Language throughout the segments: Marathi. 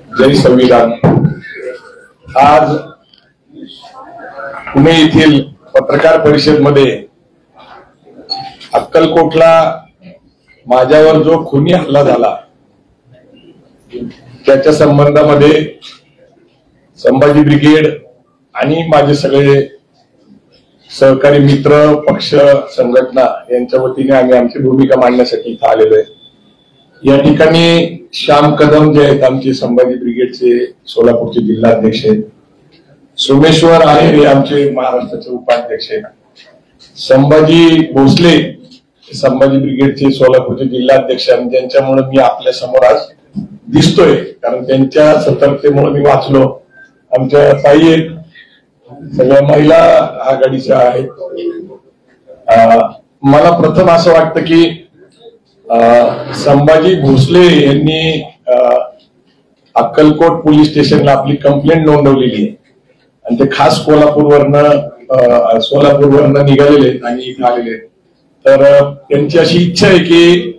जय संविधान। आज पुणे येथील पत्रकार परिषद मध्ये अक्कलकोटला माझ्यावर जो खुनी हल्ला झाला त्याच्या संबंधामध्ये संभाजी ब्रिगेड आणि माझे सगळे सहकारी मित्र पक्ष संघटना यांच्या वतीने आम्ही आमची भूमिका मांडण्यासाठी इथं आलेलो आहे। या ठिकाणी श्याम कदम जे आहेत आमचे संभाजी ब्रिगेडचे सोलापूरचे जिल्हाध्यक्ष आहेत, सोमेश्वर आहेर हे आमचे महाराष्ट्राचे उपाध्यक्ष आहेत, संभाजी भोसले संभाजी ब्रिगेडचे सोलापूरचे जिल्हाध्यक्ष आहेत, ज्यांच्यामुळे मी आपल्या समोर आज दिसतोय कारण त्यांच्या सतर्कतेमुळे मी वाचलो। आमच्या ताई आहेत, सगळ्या महिला आघाडीच्या आहेत। मला प्रथम असं वाटतं की संभाजी भोसले यांनी अक्कलकोट पोलीस स्टेशनला आपली कंप्लेंट नोंदवलेली आहे आणि ते खास सोलापूरवरनं निघालेले आहेत आणि इथे आलेले आहेत। तर त्यांची अशी इच्छा आहे की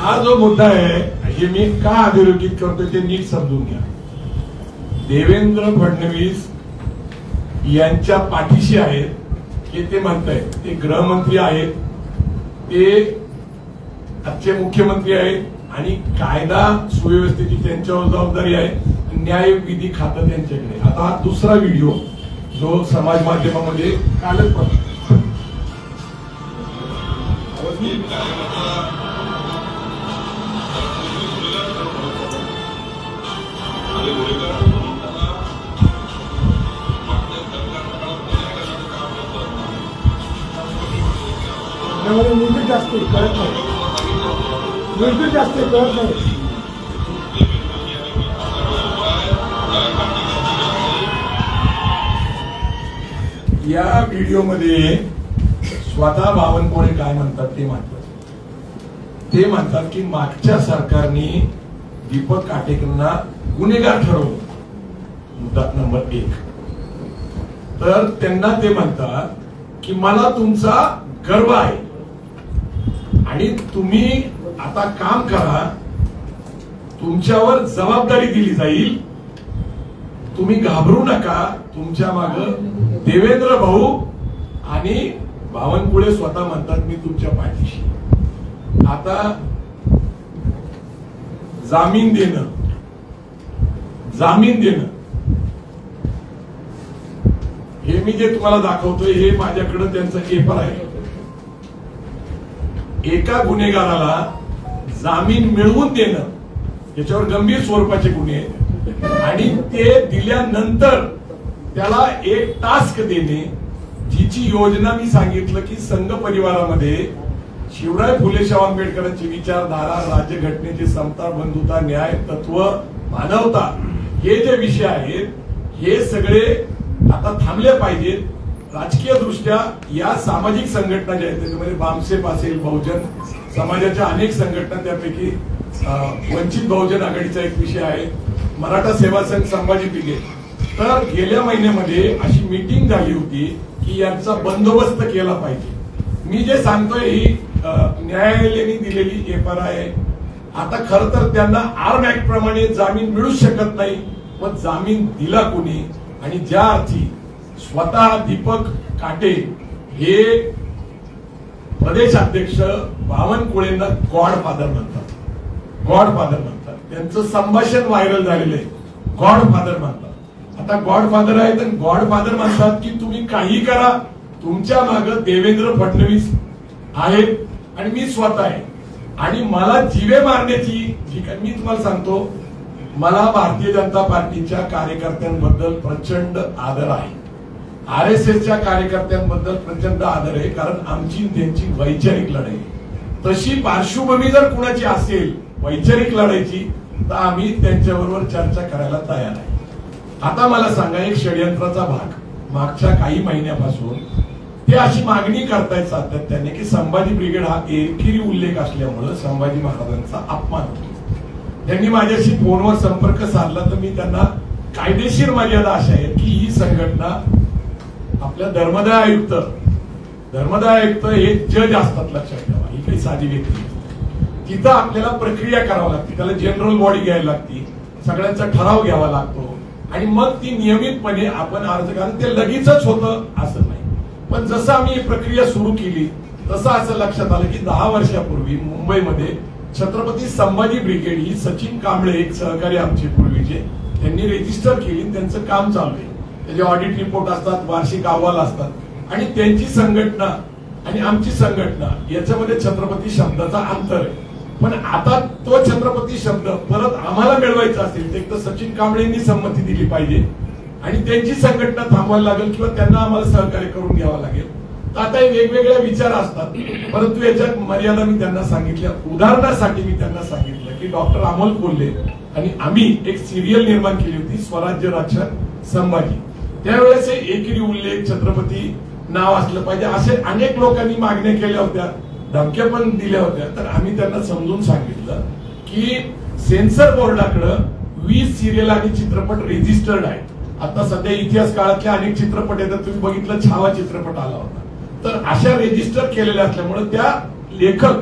हा जो मुद्दा आहे हे मी का अधोरेखित करतोय ते नीट समजून घ्या. देवेंद्र फडणवीस यांच्या पाठीशी आहेत हे ते म्हणतायत. ते गृहमंत्री आहेत, ते आजचे मुख्यमंत्री आहेत आणि कायदा सुव्यवस्थेची त्यांच्यावर जबाबदारी आहे. न्याय विधी खातं त्यांच्याकडे. आता हा दुसरा व्हिडिओ जो समाज माध्यमामध्ये कालच मूलभूत जास्त कळत नाही. मूलभूत जास्त कळत नाही. या व्हिडिओमध्ये स्वतः बावनकुळे काय म्हणतात ते महत्वाचं. ते म्हणतात की मागच्या सरकारने दीपक काटेकरांना गुन्हेगार ठरवलं. मुद्दा नंबर 1. तर त्यांना ते म्हणतात की मला तुमचा गर्व आहे आणि तुम्ही आता काम करा, तुमच्यावर जबाबदारी दिली जाईल, तुम्ही घाबरू नका, तुमच्या माग देवेंद्र भाऊ आणि बावनकुळे स्वतः म्हणतात मी तुमच्या पाठीशी. आता जामीन देणं हे मी जे तुम्हाला दाखवतोय हे माझ्याकडे त्यांचं पेपर आहे. एका गुन्हेगाराला जामीन मिळवून देणं याच्यावर गंभीर स्वरूपाचे गुन्हे आहेत आणि ते दिल्यानंतर त्याला एक टास्क देणे, जिची योजना मी सांगितलं की संघ परिवारामध्ये शिवराय फुले शाहू आंबेडकरांची विचारधारा, राज्यघटनेची समता, बंधुता, न्याय, तत्व, मानवता हे जे विषय आहेत हे सगळे आता थांबले पाहिजेत. राजकीय दृष्ट्या या सामाजिक संघटना ज्या आहेत त्याच्यामध्ये बामसेप असेल, बहुजन समाजाच्या अनेक संघटना, त्यापैकी वंचित बहुजन आघाडीचा एक विषय आहे, मराठा सेवा संघ, संभाजी ब्रिगेड. तर गेल्या महिन्यामध्ये अशी मीटिंग झाली होती की यांचा बंदोबस्त केला पाहिजे. मी जे सांगतोय ही न्यायालयाने दिलेली पेपर आहे. आता खर तर त्यांना आर्म ऍक्ट प्रमाणे जामीन मिळू शकत नाही. पण जामीन दिला कोणी आणि ज्या अर्थी स्वतः दीपक काटे हे प्रदेशाध्यक्ष बावनकुळेंना गॉडफादर म्हणतात. त्यांचं संभाषण व्हायरल झालेलं आहे. गॉडफादर म्हणतात. आता गॉडफादर आहेत आणि गॉडफादर म्हणतात की तुम्ही काही करा, तुमच्या मागे देवेंद्र फडणवीस आहेत आणि मी स्वतः आहे आणि मला जीवे मारण्याची जी काय मी तुम्हाला सांगतो, मला भारतीय जनता पार्टीच्या कार्यकर्त्यांबद्दल प्रचंड आदर आहे. RSSच्या कार्यकर्त्यांबद्दल प्रचंड आदर आहे. कारण आमची त्यांची वैचारिक लढाई, तशी पार्श्वभूमी जर कुणाची असेल वैचारिक लढाईची तर आम्ही त्यांच्याबरोबर चर्चा करायला तयार आहे. आता मला सांगा, एक षडयंत्राचा भाग मागच्या काही महिन्यापासून ते अशी मागणी करतायत सातत्याने की संभाजी ब्रिगेड हा एकेरी उल्लेख असल्यामुळे संभाजी महाराजांचा अपमान होतो. त्यांनी माझ्याशी फोनवर संपर्क साधला तर मी त्यांना कायदेशीर मर्यादा अशा आहे की ही संघटना आपल्या धर्मदाय आयुक्त हे जज असतात, लक्षात ठेवा. ही काही साधी व्यक्ती नाही. तिथं आपल्याला प्रक्रिया करावी लागते, त्याला जनरल बॉडी घ्यायला लागते, सगळ्यांचा ठराव घ्यावा लागतो आणि मग ती नियमितपणे आपण अर्ज करा. ते लगेचच होतं असं नाही. पण जसं आम्ही ही प्रक्रिया सुरू केली तसं असं लक्षात आलं की 10 वर्षापूर्वी मुंबईमध्ये छत्रपती संभाजी ब्रिगेड ही सचिन कांबळे एक सहकारी आमचे पूर्वीचे त्यांनी रजिस्टर केली, त्यांचं काम चालू आहे. त्याचे ऑडिट रिपोर्ट असतात, वार्षिक अहवाल असतात आणि त्यांची संघटना आणि आमची संघटना याच्यामध्ये छत्रपती शब्दाचा अंतर आहे. पण आता तो छत्रपती शब्द परत आम्हाला मिळवायचा असेल तर एक तर सचिन कांबळेंनी संमती दिली पाहिजे आणि त्यांची संघटना थांबवायला लागेल किंवा त्यांना आम्हाला सहकार्य करून घ्यावं लागेल. तर आता हे वेगवेगळे विचार असतात, परंतु याच्यात मर्यादा मी त्यांना सांगितल्या. उदाहरणासाठी मी त्यांना सांगितलं की डॉक्टर अमोल कोल्हे आणि आम्ही एक सिरियल निर्माण केली होती स्वराज्य रक्षक संभाजी. त्यावेळेस एकेरी उल्लेख छत्रपती नाव असलं पाहिजे असे अनेक लोकांनी मागण्या केल्या होत्या, धमक्या पण दिल्या होत्या. तर आम्ही त्यांना समजून सांगितलं की सेन्सर बोर्डाकडे 20 सिरियल आणि चित्रपट रेजिस्टर्ड आहेत. आता सध्या इतिहास काळातले अनेक चित्रपट येतात, तुम्ही बघितलं छावा चित्रपट आला होता. तर अशा रेजिस्टर केलेल्या असल्यामुळे त्या लेखक,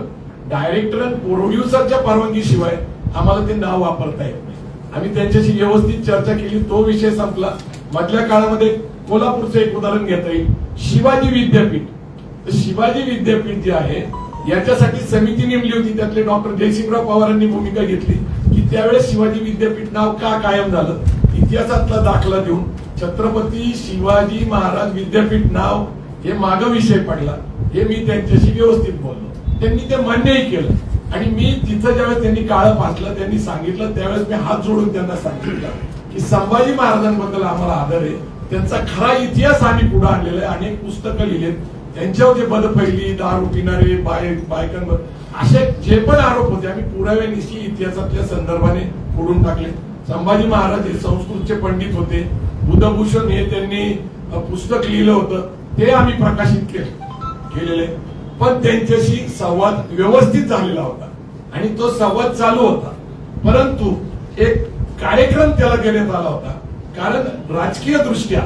डायरेक्टर आणि प्रोड्युसरच्या परवानगीशिवाय आम्हाला ते नाव वापरता येत नाही. आम्ही त्यांच्याशी व्यवस्थित चर्चा केली, तो विषय संपला. मधल्या काळामध्ये कोल्हापूरचं एक उदाहरण घेता येईल, शिवाजी विद्यापीठ. तर शिवाजी विद्यापीठ जे आहे याच्यासाठी समिती नेमली होती, त्यातले डॉक्टर जयसिंगराव पवारांनी भूमिका घेतली की त्यावेळेस शिवाजी विद्यापीठ नाव का कायम झालं. इतिहासातला दाखला देऊन छत्रपती शिवाजी महाराज विद्यापीठ नाव हे माग विषय पडला. हे मी त्यांच्याशी व्यवस्थित बोललो, त्यांनी ते मान्यही केलं. आणि मी तिथं ज्यावेळेस त्यांनी काळं फासलं, त्यांनी सांगितलं, त्यावेळेस मी हात जोडून त्यांना सांगितलं की संभाजी महाराजांबद्दल आम्हाला आदर आहे, त्यांचा खरा इतिहास आम्ही पुढे आणलेला आहे. अनेक पुस्तकं लिहिलेत, त्यांच्यावर जे बदफैली, दारू पिणारे, बायकांवर असे जे पण आरोप होते आम्ही पुराव्यानिशी इतिहासातल्या संदर्भाने फोडून टाकले. संभाजी महाराज हे संस्कृतचे पंडित होते, बुधभूषण हे त्यांनी पुस्तक लिहिलं होतं, ते आम्ही प्रकाशित केलेले. पण त्यांच्याशी संवाद व्यवस्थित झालेला होता आणि तो संवाद चालू होता. परंतु एक कार्यक्रम त्याला देण्यात आला होता, कारण राजकीय दृष्ट्या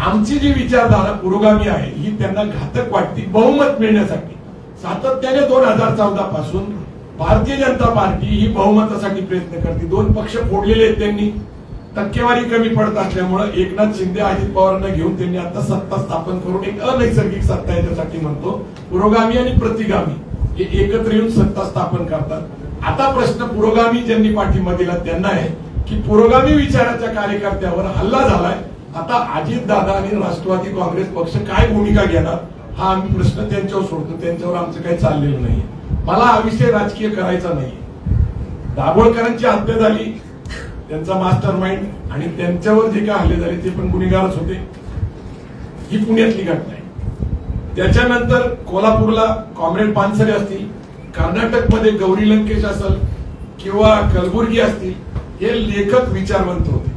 आमची जी विचारधारा पुरोगामी आहे ही त्यांना घातक वाटते बहुमत मिळण्यासाठी. सातत्याने 2014 पासून भारतीय जनता पार्टी ही बहुमतासाठी प्रयत्न करते. 2 पक्ष फोडलेले आहेत त्यांनी, टक्केवारी कमी पडत असल्यामुळे एकनाथ शिंदे, अजित पवारांना घेऊन त्यांनी आता सत्ता स्थापन करून एक अनैसर्गिक सत्ता याच्यासाठी म्हणतो पुरोगामी आणि प्रतिगामी हे एकत्र येऊन सत्ता स्थापन करतात. आता प्रश्न पुरोगामी ज्यांनी पाठिंबा दिला त्यांना आहे की पुरोगामी विचाराच्या कार्यकर्त्यावर हल्ला झालाय, आता अजितदादा आणि राष्ट्रवादी काँग्रेस पक्ष काय भूमिका घेणार हा आम्ही प्रश्न त्यांच्यावर सोडतो. त्यांच्यावर आमचं काही चाललेलं नाहीये. मला हा विषय राजकीय करायचा नाहीये. दाभोळकरांची हत्या झाली, त्यांचा मास्टर माइंड आणि त्यांच्यावर जे काय हल्ले झाले ते पण गुन्हेगारच होते. ही पुण्यातली घटना आहे. त्याच्यानंतर कोल्हापूरला कॉम्रेड पानसरे असतील, कर्नाटकमध्ये गौरी लंकेश असेल किंवा कलबुर्गी असतील, हे लेखक विचारवंत होते.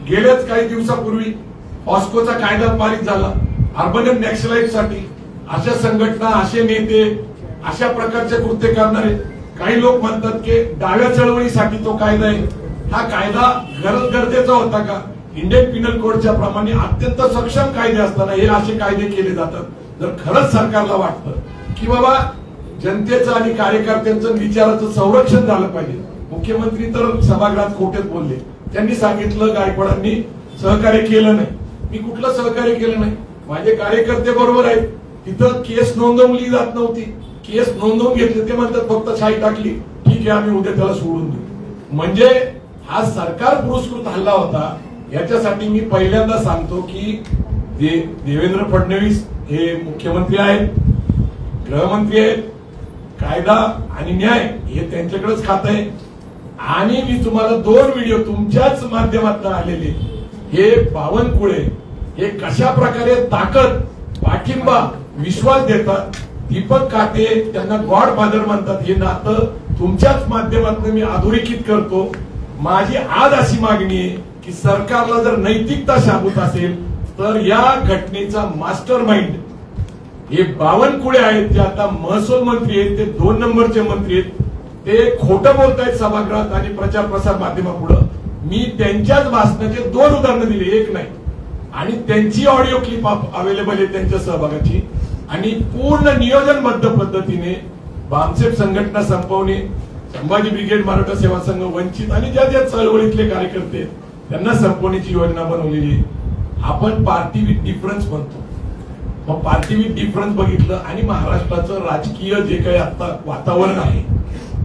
गेल्याच काही दिवसापूर्वी ऑस्कोचा कायदा पारित झाला अर्बन नॅक्सलाइट साठी. अशा संघटना, असे नेते, अशा प्रकारचे कृत्य करणारे काही लोक म्हणतात की डाव्या चळवळीसाठी तो कायदा आहे. हा कायदा गरजेचा होता का? इंडियन पिनल कोडच्या प्रमाणे अत्यंत सक्षम कायदे असताना हे असे कायदे केले जातात. जर खरंच सरकारला वाटतं की बाबा जनतेचं आणि कार्यकर्त्यांचं विचाराचं संरक्षण झालं पाहिजे, मुख्यमंत्री तर सभागृहात खोटेच बोलले. त्यांनी सांगितलं गायकवाडांनी सहकार्य केलं नाही. मी कुठलं सहकार्य केलं नाही? माझे कार्यकर्ते बरोबर आहेत. तिथं केस नोंदवली जात नव्हती, केस नोंदवून घेतले. ते म्हणतात फक्त शाई टाकली, ठीक आहे आम्ही उद्या त्याला सोडून देऊ. म्हणजे हा सरकार पुरस्कृत हल्ला होता. याच्यासाठी मी पहिल्यांदा सांगतो की देवेंद्र फडणवीस हे मुख्यमंत्री आहेत, गृहमंत्री आहेत, कायदा आणि न्याय हे त्यांच्याकडेच खात आहे. आणि मी तुम्हाला 2 व्हिडिओ तुमच्याच माध्यमातून आलेले, हे बावनकुळे हे कशा प्रकारे ताकद, पाठिंबा, विश्वास देतात. दीपक काटे त्यांना गॉडफादर म्हणतात. हे नातं तुमच्याच माध्यमातून मी अधोरेखित करतो. माझी आज अशी मागणी आहे की सरकारला जर नैतिकता शाबूत असेल तर या घटनेचा मास्टर माइंड हे बावनकुळे आहेत, जे आता महसूल मंत्री आहेत, ते 2 नंबरचे मंत्री आहेत. ते खोटं बोलतायत सभागृहात आणि प्रचार प्रसार माध्यमापुढे. मी त्यांच्याच भाषणाचे 2 उदाहरणं दिली, एक नाही. आणि त्यांची ऑडिओ क्लिप अवेलेबल आहे त्यांच्या सहभागाची. आणि पूर्ण नियोजनबद्ध पद्धतीने बामसेफ संघटना संपवणे, संभाजी ब्रिगेड, मराठा सेवा संघ, वंचित आणि ज्या ज्या चळवळीतले कार्यकर्ते त्यांना संपवण्याची योजना बनवलेली. आपण पार्टी विथ डिफरन्स म्हणतो. मग पार्टी विथ डिफरन्स बघितलं आणि महाराष्ट्राचं राजकीय जे काही आता वातावरण आहे,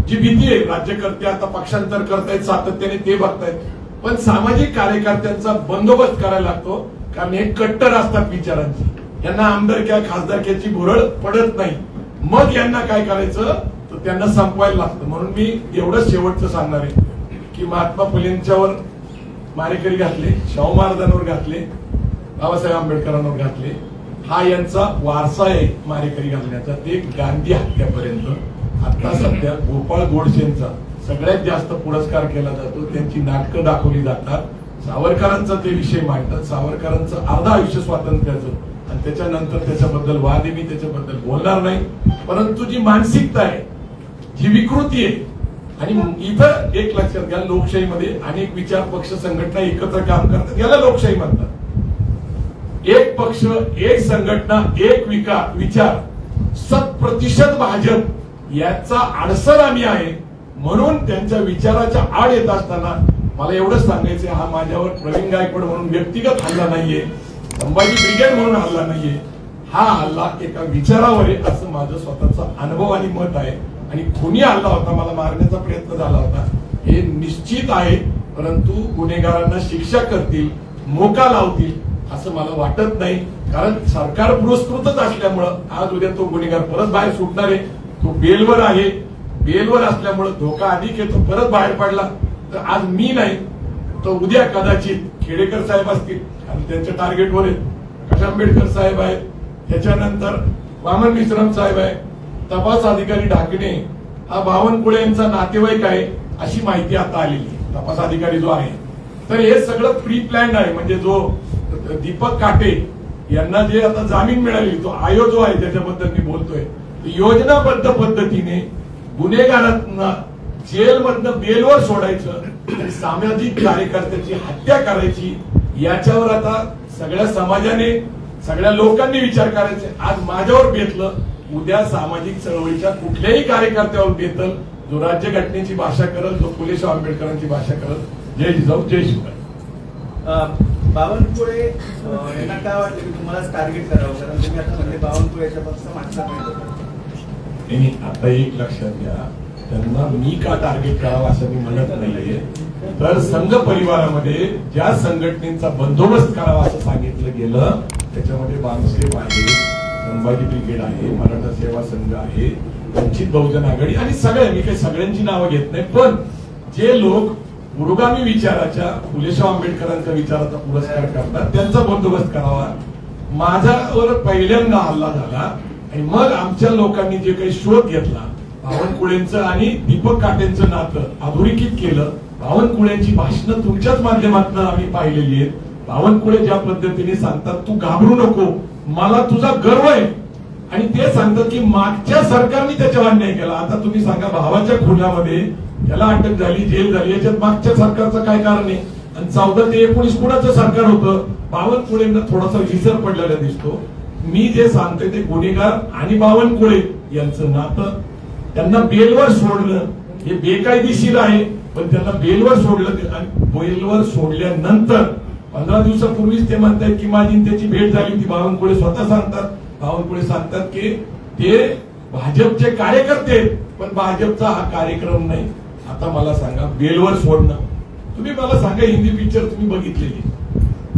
जी भीती आहे, राज्यकर्ते आता पक्षांतर करतायत सातत्याने ते बघतायत, पण सामाजिक कार्यकर्त्यांचा बंदोबस्त करायला लागतो, कारण हे कट्टर असतात विचारांची, यांना आमदारक्या खासदारक्याची भुरळ पडत नाही. मग यांना काय करायचं तर त्यांना संपवायला लागतं. म्हणून मी एवढंच शेवटचं सांगणार आहे की महात्मा फुलेंच्यावर मारेकरी घातले, शाहू महाराजांवर घातले, बाबासाहेब आंबेडकरांवर घातले, हा यांचा वारसा आहे मारेकरी घालण्याचा, ते गांधी हत्यापर्यंत. आता सध्या गोपाळ गोडसेंचा सगळ्यात जास्त पुरस्कार केला जातो, त्यांची नाटकं दाखवली जातात, सावरकरांचा ते विषय मांडतात, सावरकरांचं अर्ध आयुष्य स्वातंत्र्याचं, आणि त्याच्यानंतर त्याच्याबद्दल वाद आहे, मी त्याच्याबद्दल बोलणार नाही. परंतु जी मानसिकता आहे, जी विकृती आहे, आणि इथं एक लक्षात घ्या, लोकशाहीमध्ये अनेक विचार पक्ष संघटना एकत्र काम करतात, याला लोकशाही म्हणतात. एक पक्ष, एक संघटना, एक विचार, 100% भाजप याचा आडसर आम्ही आहे. म्हणून त्यांच्या विचाराच्या आड येत असताना मला एवढंच सांगायचं, हा माझ्यावर प्रवीण गायकवाड म्हणून व्यक्तिगत हल्ला नाहीये, संभाजी ब्रिगेड म्हणून हल्ला नाहीये, हा हल्ला एका विचारावर आहे असं माझं स्वतःचा अनुभव आणि मत आहे. आणि खुनी हल्ला होता, मला मारण्याचा प्रयत्न झाला होता, हे निश्चित आहे. परंतु गुन्हेगारांना शिक्षा करतील, मोका लावतील असं मला वाटत नाही, कारण सरकार पुरस्कृतच असल्यामुळं आज उद्या तो गुन्हेगार परत बाहेर सुटणार आहे. तो बेलवर आहे, बेलवर असल्यामुळं धोका अधिक येतो, परत बाहेर पडला तर आज मी नाही तर उद्या कदाचित खेडेकर साहेब असतील, कारण त्यांच्या टार्गेटवर आहेत, प्रकाश आंबेडकर साहेब आहेत, त्याच्यानंतर वामन विश्राम साहेब आहे, तपास अधिकारी ढाकणे हा बावनकुळे यांचा नातेवाईक आहे अशी माहिती आता आलेली आहे, तपास अधिकारी जो आहे. तर हे सगळं प्री प्लॅन आहे. म्हणजे जो दीपक काटे यांना जे आता जामीन मिळाली, तो आयोग जो आहे त्याच्याबद्दल मी बोलतोय, योजनाबद्ध पद्धतीने गुन्हेगारांना जेलमधनं बेलवर सोडायचं आणि सामाजिक कार्यकर्त्याची हत्या करायची, याच्यावर आता सगळ्या समाजाने, सगळ्या लोकांनी विचार करायचे. आज माझ्यावर बेतलं, उद्या सामाजिक चळवळीच्या कुठल्याही कार्यकर्त्यावर बेतल, जो राज्यघटनेची भाषा करल, जो फुले शाहू आंबेडकरांची भाषा करल. जय जिजाऊ, जय शिवराय. बावनकुळे यांना काय वाटतं की तुम्हालाच टार्गेट करावं, कारण तुम्ही आता म्हणजे बावनकुळेच्या पक्ष माणसात नाही. आता एक लक्षात घ्या, त्यांना मी का टार्गेट करावं असं मी म्हणत नाहीये, तर संघ परिवारामध्ये ज्या संघटनेचा बंदोबस्त करावा असं सांगितलं गेलं त्याच्यामध्ये बांधसेब आहे, संभाजी ब्रिगेड आहे, मराठा सेवा संघ आहे, वंचित बहुजन आघाडी आणि सगळे, मी काही सगळ्यांची नावं घेत नाही, पण जे लोक पुरोगामी विचाराच्या, फुले शाहू आंबेडकरांच्या विचाराचा पुरस्कार करतात त्यांचा बंदोबस्त करावा. माझ्यावर पहिल्यांदा हल्ला झाला आणि मग आमच्या लोकांनी जे काही शोध घेतला, बावनकुळेंचं आणि दीपक काटेंचं नातं अधोरेखित केलं. बावनकुळेंची भाषणं तुमच्याच माध्यमातून आम्ही पाहिलेली आहेत. बावनकुळे ज्या पद्धतीने सांगतात, तू घाबरू नको, मला तुझा गर्व आहे, आणि ते सांगतात की मागच्या सरकारने त्याच्यावर अन्याय केला. आता तुम्ही सांगा, भावाच्या खुनामध्ये त्याला अटक झाली, जेल झाली, याच्यात मागच्या सरकारचं काय कारण आहे? आणि 14 ते 19 कुणाचं सरकार होतं? बावनकुळेंना थोडासा विसर पडलेला दिसतो. मी जे सांगतोय ते गुन्हेगार आणि बावनकुळे यांचं नातं, त्यांना बेलवर सोडणं हे बेकायदेशीर आहे, पण त्यांना बेलवर सोडलं आणि बेलवर सोडल्यानंतर 15 दिवसापूर्वीच ते म्हणतात की माझी त्याची भेट झाली होती. बावनकुळे स्वतः सांगतात, बावनकुळे सांगतात की ते भाजपचे कार्यकर्ते आहेत, पण भाजपचा हा कार्यक्रम नाही. आता मला सांगा, बेलवर सोडणं, तुम्ही मला सांगा, हिंदी पिक्चर तुम्ही बघितलेली,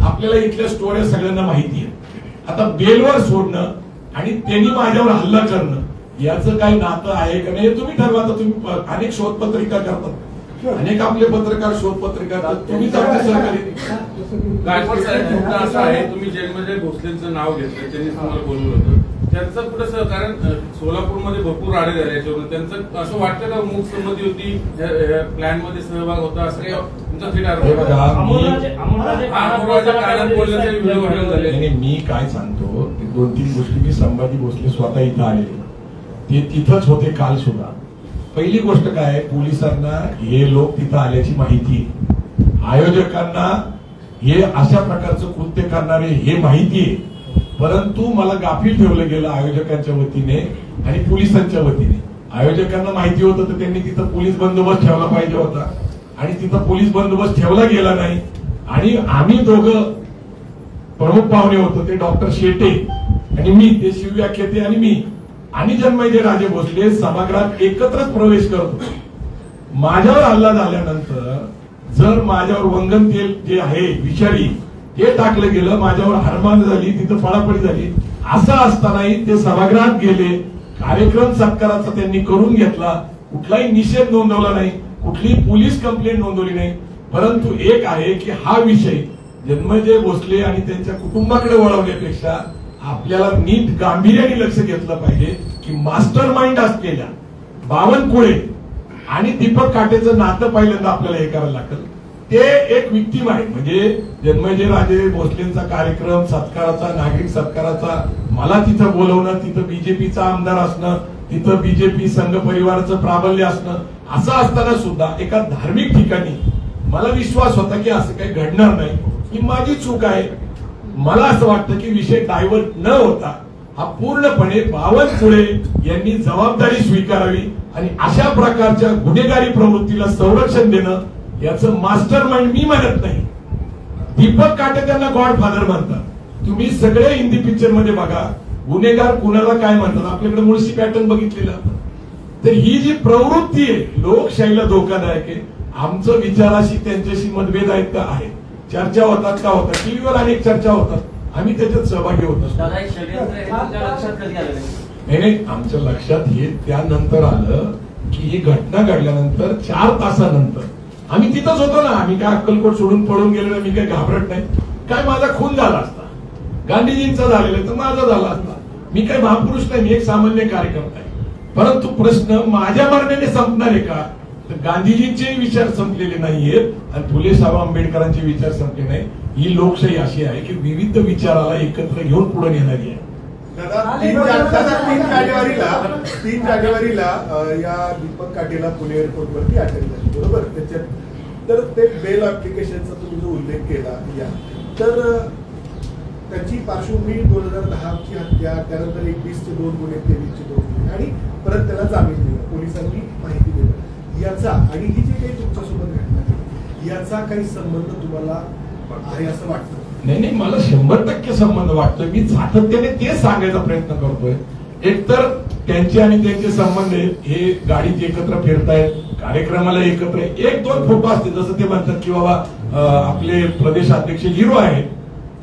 आपल्याला इथल्या स्टोऱ्या सगळ्यांना माहिती आहे. आता बेलवर सोडणं आणि त्यांनी माझ्यावर हल्ला करणं याचं काही नातं आहे का नाही तुम्ही ठरवा. तर तुम्ही अनेक शोधपत्रिका करतात, अनेक आपले पत्रकार शोधपत्रिका करतात, तुम्हीच आपले सहकारी. गायकवाड साहेब, मुद्दा असा आहे, तुम्ही जेलमध्ये भोसलेंचं नाव घेतलं, त्यांनी तुम्हाला बोलवलं होतं, त्यांचं पुढे सहकारण सोलापूरमध्ये भरपूर राडे झाले याच्यावर, त्यांचं असं वाटतं का मूक संमती होती, प्लॅन मध्ये सहभाग होता, असं काही तुमचा थेट आरोप? मी काय सांगतो, 2-3 गोष्टी. मी संभाजी भोसले स्वतः इथं आलेले, ते तिथंच होते काल सुद्धा. पहिली गोष्ट काय, पोलिसांना हे लोक तिथं आल्याची माहिती आहे, आयोजकांना हे अशा प्रकारचं कृत्य करणारे हे माहिती आहे, परंतु मला गाफील ठेवलं गेलं आयोजकांच्या वतीने आणि पोलिसांच्या वतीने. आयोजकांना माहिती होतं तर त्यांनी तिथं पोलीस बंदोबस्त ठेवला पाहिजे होता, आणि तिथं पोलीस बंदोबस्त ठेवला गेला नाही. आणि आम्ही दोघं प्रमुख पाहुणे होतो, ते डॉक्टर शेटे आणि मी, ते शिवव्याख्याते आणि मी. आणि जन्मेजय राजे भोसले सभागृहात एकत्रच प्रवेश करत होते. माझ्यावर हल्ला झाल्यानंतर जर माझ्यावर वंगन तेल जे आहे विषारी ते टाकलं गेलं, माझ्यावर हारमान झाली, तिथं पळापळी झाली, असं असतानाही ते सभागृहात गेले, कार्यक्रम सत्काराचा त्यांनी करून घेतला, कुठलाही निषेध नोंदवला नाही, कुठलीही पोलीस कंप्लेंट नोंदवली नाही. परंतु एक आहे की हा विषय जन्मेजय भोसले आणि त्यांच्या कुटुंबाकडे वळवण्यापेक्षा आपल्याला नीट गांभीर्याने लक्ष घेतलं पाहिजे की मास्टर माइंड असलेल्या बावनकुळे आणि दीपक काटेचं नातं पहिल्यांदा आपल्याला हे करायला लागेल. ते एक विक्टीम आहे. म्हणजे जन्मेजय राजे भोसलेंचा कार्यक्रम सत्काराचा, नागरिक सत्काराचा, मला तिथं बोलवणं, तिथं बीजेपीचा आमदार असणं, तिथं बीजेपी संघ परिवाराचं प्राबल्य असणं, असं असताना सुद्धा एका धार्मिक ठिकाणी मला विश्वास होता की असं काही घडणार नाही, ही माझी चूक आहे. मला असं वाटतं की विषय डायव्हर्ट न होता हा पूर्णपणे बावनकुळे यांनी जबाबदारी स्वीकारावी आणि अशा प्रकारच्या गुन्हेगारी प्रवृत्तीला संरक्षण देणं याचं मास्टर माइंड मी म्हणत नाही. दीपक काटे त्यांना गॉडफादर म्हणतात. तुम्ही सगळे हिंदी पिक्चर मध्ये बघा, गुन्हेगार कुणाला काय म्हणतात, आपल्याकडे मुळशी पॅटर्न बघितलेला. तर ही जी प्रवृत्ती आहे लोकशाहीला धोकादायक आहे. आमचं विचाराशी त्यांच्याशी मतभेद आहेत का आहे, चर्चा होतात का होतात, टीव्हीवर अनेक चर्चा होतात, आम्ही त्याच्यात सहभागी होत असतो. नाही, आमच्या लक्षात हे त्यानंतर आलं की ही घटना घडल्यानंतर 4 तासानंतर आम्ही तिथंच होतो ना. आम्ही काय अक्कलकोट सोडून पळून गेलो, मी काही घाबरत नाही. काय माझा खून झाला असता, गांधीजींचा झालेला तर माझा झाला असता. मी काही महापुरुष नाही, मी एक सामान्य कार्यकर्ता आहे. परंतु प्रश्न माझ्या मरणाने संपणार आहे का, तर गांधीजींचे विचार संपलेले नाहीयेत आणि फुले साहेब आंबेडकरांचे विचार संपले नाही. ही लोकशाही अशी आहे की विविध विचाराला एकत्र घेऊन पुढे नेणारी आहे. दादा 3 जानेवारीला या दीपक काटेला पुणे एअरपोर्टवरती अटक झाली, बरोबर. त्याच्यात तर ते बेल ऍप्लिकेशनचा तुम्ही जो उल्लेख केला या, तर त्याची पार्श्वभूमी 2010ची हत्या, त्यानंतर 21चे 2 गुन्हे, 23चे 2 गुन्हे आणि परत त्याला जामीन दिला, पोलिसांनी माहिती दिलं. याचा आणि ही जी काही तुमच्यासोबत घटना घडली याचा काही संबंध तुम्हाला आहे असं वाटतं? नाही, मला 100% संबंध वाटतोय. मी सातत्याने तेच सांगायचा प्रयत्न करतोय. एकतर त्यांचे आणि त्यांचे संबंध हे गाडीत एकत्र फिरतायत, कार्यक्रमाला एकत्र, 1-2 फोटो असते. जसं ते म्हणतात की बाबा आपले प्रदेशाध्यक्ष हिरो आहेत,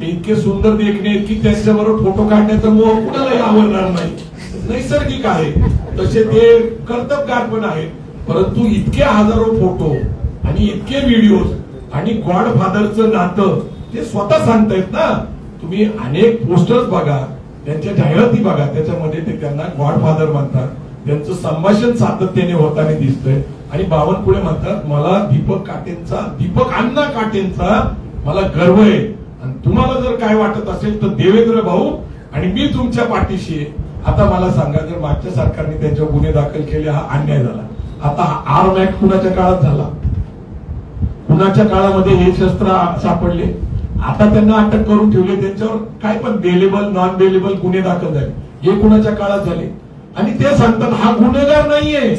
ते इतके सुंदर देखणे की त्यांच्याबरोबर फोटो काढण्याचा मोह कुणालाही आवडणार नाही, नैसर्गिक आहे. तसे ते कर्तबगार पण आहेत. परंतु इतके हजारो फोटो आणि इतके व्हिडिओ आणि गॉडफादरचं नातं ते स्वतः सांगतायत ना. तुम्ही अनेक पोस्टर्स बघा, त्यांच्या जाहिराती बघा, त्याच्यामध्ये ते त्यांना गॉडफादर म्हणतात. त्यांचं संभाषण सातत्याने होताना दिसतंय. आणि बावनकुळे म्हणतात मला दीपक अण्णा काटेंचा मला गर्व आहे. आणि तुम्हाला जर काय वाटत असेल तर देवेंद्र भाऊ आणि मी तुमच्या पाठीशी आहे. आता मला सांगा, जर मागच्या सरकारने त्यांच्यावर गुन्हे दाखल केले हा अन्याय झाला. आता आर्म ऍक्ट कुणाच्या काळात झाला, कुणाच्या काळामध्ये हे शस्त्र सापडले, आता त्यांना अटक करून ठेवले, त्यांच्यावर काय पण बेलेबल नॉन बेलेबल गुन्हे दाखल झाले, हे कुणाच्या काळात झाले. आणि ते सांगतात हा गुन्हेगार नाहीये,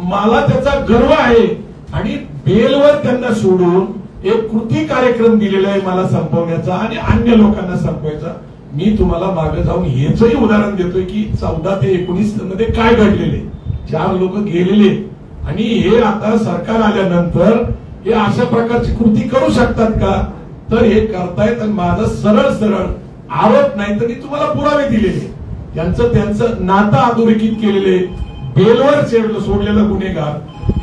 मला त्याचा गर्व आहे. आणि बेलवर त्यांना सोडून एक कृती कार्यक्रम दिलेला आहे मला संपवण्याचा आणि अन्य लोकांना संपवायचा. मी तुम्हाला मागे जाऊन हेचही उदाहरण देतोय की 14 ते 19 मध्ये काय घडलेले, 4 लोक गेलेले आणि हे आता सरकार आल्यानंतर हे अशा प्रकारची कृती करू शकतात का, तर हे करतायत. आणि माझा सरळ आरोप नाही तरी तुम्हाला पुरावे दिलेले, त्यांचं नातं अधोरेखित केलेले, बेलवर सोडलेला गुन्हेगार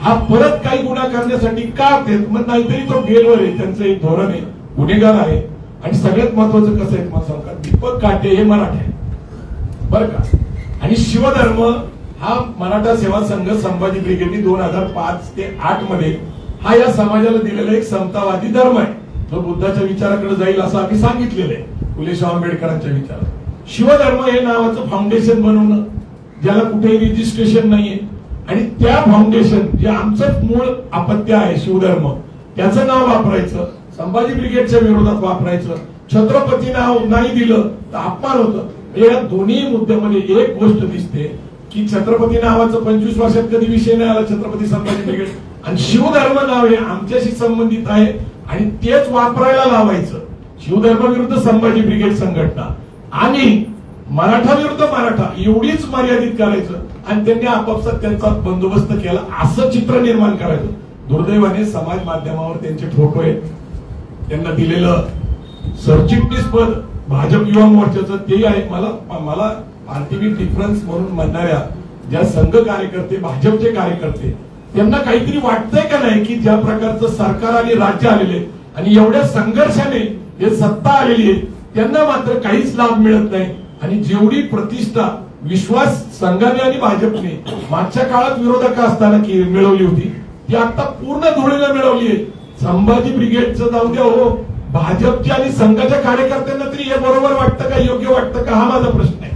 हा परत काही गुन्हा करण्यासाठी का मग नाहीतरी तो बेलवर आहे, त्यांचं एक धोरण आहे, गुन्हेगार आहे. आणि सगळ्यात महत्वाचं कसं आहे मला सांगा, दीपक काटे हे मराठा आहे बरं का. आणि शिवधर्म हा मराठा सेवा संघ संभाजी ब्रिगेडनी 2005 ते 8 मध्ये हा या समाजाला दिलेला एक समतावादी धर्म आहे, जो बुद्धाच्या विचाराकडे जाईल असं आम्ही सांगितलेलं आहे, फुले शाहू आंबेडकरांच्या विचारात. शिवधर्म हे नावाचं फाउंडेशन बनवणं, ज्याला कुठेही रजिस्ट्रेशन नाहीये, आणि त्या फाउंडेशन जे आमचं मूळ अपत्य आहे शिवधर्म, त्याचं नाव वापरायचं, संभाजी ब्रिगेडच्या विरोधात वापरायचं, छत्रपती नाव नाही दिलं तर अपमान होतं. या दोन्ही मुद्द्यामध्ये एक गोष्ट दिसते की छत्रपती नावाचं 25 वर्षात कधी विषय नाही आला, छत्रपती संभाजी ब्रिगेड, आणि शिवधर्म नाव हे आमच्याशी संबंधित आहे आणि तेच वापरायला लावायचं. शिवधर्म विरुद्ध संभाजी ब्रिगेड संघटना आणि मराठा विरुद्ध मराठा एवढीच मर्यादित करायचं आणि त्यांनी आपापसात त्यांचा बंदोबस्त केला असं चित्र निर्माण करायचं. दुर्दैवाने समाज माध्यमावर त्यांचे फोटो आहेत, त्यांना दिलेलं सरचिटणीस पद भाजप युवा मोर्चाचं ते आहे. मला आर्टिफिक डिफरन्स म्हणून म्हणणाऱ्या ज्या संघ कार्यकर्ते भाजपचे कार्यकर्ते त्यांना काहीतरी वाटतंय का नाही की ज्या प्रकारचं सरकार आणि राज्य आलेले आणि एवढ्या संघर्षाने हे सत्ता आलेली आहे त्यांना मात्र काहीच लाभ मिळत नाही. आणि जेवढी प्रतिष्ठा विश्वास संघाने आणि भाजपने मागच्या काळात विरोधक असताना मिळवली होती ती आता पूर्ण धुळीला मिळवली आहे. संभाजी ब्रिगेडचं जाऊ द्या हो, भाजपच्या आणि संघाच्या कार्यकर्त्यांना तरी हे बरोबर वाटतं का, योग्य वाटतं का, हा माझा प्रश्न आहे.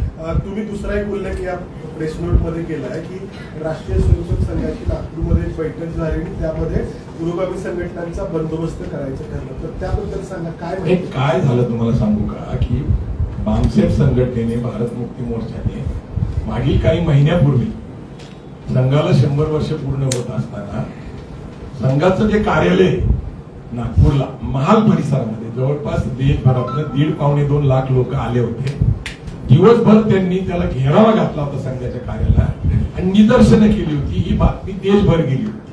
तुम्ही दुसरा एक उल्लेख या प्रेस नोट मध्ये केला आहे की राष्ट्रीय स्वयंसेवक संघाची नागपूरमध्ये एक बैठक झाली त्यामध्ये पुरोगामी संघटनांचा बंदोबस्त करायचं ठरलं, तर त्याबद्दल सांगा काय काय झालं तुम्हाला सांगू का की बामसेफ संघटनेने भारत मुक्ती मोर्चाने मागील काही महिन्यापूर्वी संघाला 100 वर्ष पूर्ण होत असताना संघाचं जे कार्यालय नागपूरला महाल परिसरामध्ये जवळपास देशभरातनं 1.5-2 लाख लोक आले होते. दिवसभर त्यांनी त्याला घेरावा घातला होता संघाच्या कार्यालयात आणि निदर्शनं केली होती. ही बातमी देशभर गेली होती.